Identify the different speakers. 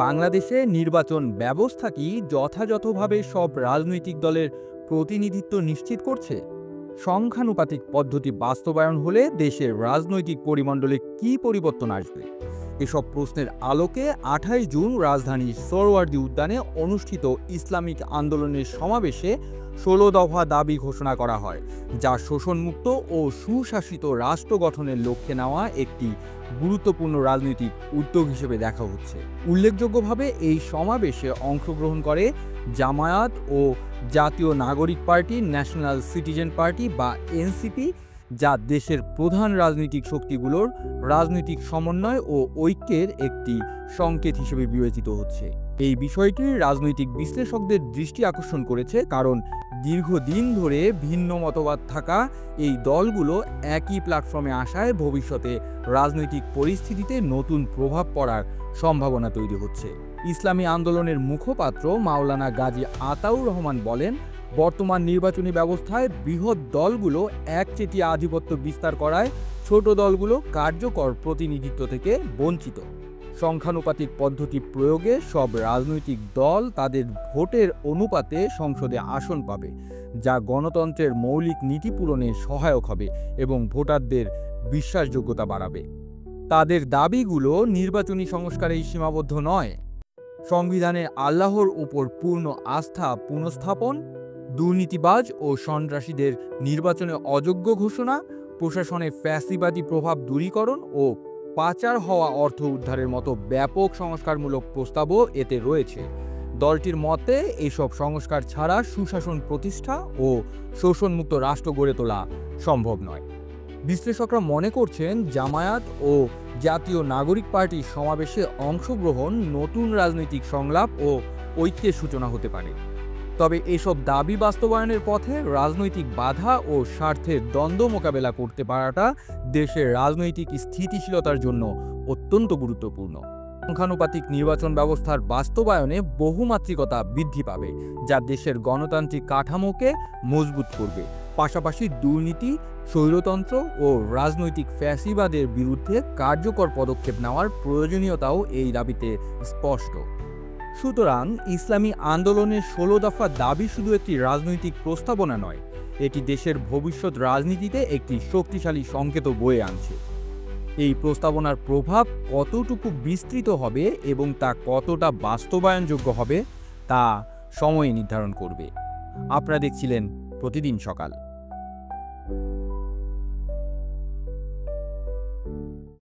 Speaker 1: বাংলাদেশে নির্বাচন ব্যবস্থা কি যথাযথভাবে সব রাজনৈতিক দলের প্রতিনিধিত্ব নিশ্চিত করছে? সংখ্যানুপাতিক পদ্ধতি বাস্তবায়ন হলে দেশের রাজনৈতিক পরিমণ্ডলে কী পরিবর্তন আসবে? এসব প্রশ্নের আলোকে ২৮ জুন রাজধানীর সোহরাওয়ার্দী উদ্যানে অনুষ্ঠিত ইসলামিক আন্দোলনের সমাবেশে ১৬ দফা দাবি ঘোষণা করা হয়, যা শোষণমুক্ত ও সুশাসিত রাষ্ট্র গঠনের লক্ষ্যে নেওয়া একটি গুরুত্বপূর্ণ রাজনৈতিক উদ্যোগ হিসেবে দেখা হচ্ছে। উল্লেখযোগ্যভাবে এই সমাবেশে অংশগ্রহণ করে জামায়াত ও জাতীয় নাগরিক পার্টি, ন্যাশনাল সিটিজেন পার্টি বা এনসিপি, যা দেশের প্রধান রাজনৈতিক শক্তিগুলোর রাজনৈতিক সমন্বয় ও ঐক্যের একটি সংকেত হিসেবে বিবেচিত হচ্ছে। এই বিষয়টি রাজনৈতিক বিশ্লেষকদের দৃষ্টি আকর্ষণ করেছে, কারণ দীর্ঘদিন ধরে ভিন্ন মতবাদ থাকা এই দলগুলো একই প্ল্যাটফর্মে আসায় ভবিষ্যতে রাজনৈতিক পরিস্থিতিতে নতুন প্রভাব পড়ার সম্ভাবনা তৈরি হচ্ছে। ইসলামী আন্দোলনের মুখপাত্র মাওলানা গাজী আতাউর রহমান বলেন, বর্তমান নির্বাচনী ব্যবস্থায় বৃহৎ দলগুলো একচেটিয়া আধিপত্য বিস্তার করায় ছোট দলগুলো কার্যকর প্রতিনিধিত্ব থেকে বঞ্চিত। সংখ্যানুপাতিক পদ্ধতি প্রয়োগে সব রাজনৈতিক দল তাদের ভোটের অনুপাতে সংসদে আসন পাবে, যা গণতন্ত্রের মৌলিক নীতি পূরণে সহায়ক হবে এবং ভোটারদের বিশ্বাসযোগ্যতা বাড়াবে। তাদের দাবিগুলো নির্বাচনী সংস্কারেই সীমাবদ্ধ নয়। সংবিধানে আল্লাহর উপর পূর্ণ আস্থা পুনঃস্থাপন, দুর্নীতিবাজ ও সন্ত্রাসীদের নির্বাচনে অযোগ্য ঘোষণা, প্রশাসনে ফ্যাসিবাদী প্রভাব দূরীকরণ ও পাচার হওয়া অর্থ উদ্ধারের মতো ব্যাপক সংস্কারমূলক প্রস্তাবও এতে রয়েছে। দলটির মতে এসব সংস্কার ছাড়া সুশাসন প্রতিষ্ঠা ও শোষণমুক্ত রাষ্ট্র গড়ে তোলা সম্ভব নয়। বিশ্লেষকরা মনে করছেন, জামায়াত ও জাতীয় নাগরিক পার্টির সমাবেশে অংশগ্রহণ নতুন রাজনৈতিক সংলাপ ও ঐক্যের সূচনা হতে পারে। তবে এসব দাবি বাস্তবায়নের পথে রাজনৈতিক বাধা ও স্বার্থের দ্বন্দ্ব মোকাবেলা করতে পারাটা দেশের রাজনৈতিক স্থিতিশীলতার জন্য অত্যন্ত গুরুত্বপূর্ণ। সংখ্যানুপাতিক নির্বাচন ব্যবস্থার বাস্তবায়নে বহুমাত্রিকতা বৃদ্ধি পাবে, যা দেশের গণতান্ত্রিক কাঠামোকে মজবুত করবে। পাশাপাশি দুর্নীতি, স্বৈরতন্ত্র ও রাজনৈতিক ফ্যাসিবাদের বিরুদ্ধে কার্যকর পদক্ষেপ নেওয়ার প্রয়োজনীয়তাও এই দাবিতে স্পষ্ট। সুতরাং ইসলামী আন্দোলনের ১৬ দফা দাবি শুধু একটি রাজনৈতিক প্রস্তাবনা নয়, এটি দেশের ভবিষ্যৎ রাজনীতিতে একটি শক্তিশালী সংকেত বয়ে আনছে। এই প্রস্তাবনার প্রভাব কতটুকু বিস্তৃত হবে এবং তা কতটা বাস্তবায়নযোগ্য হবে তা সময় নির্ধারণ করবে। আপনারা দেখছিলেন প্রতিদিন সকাল।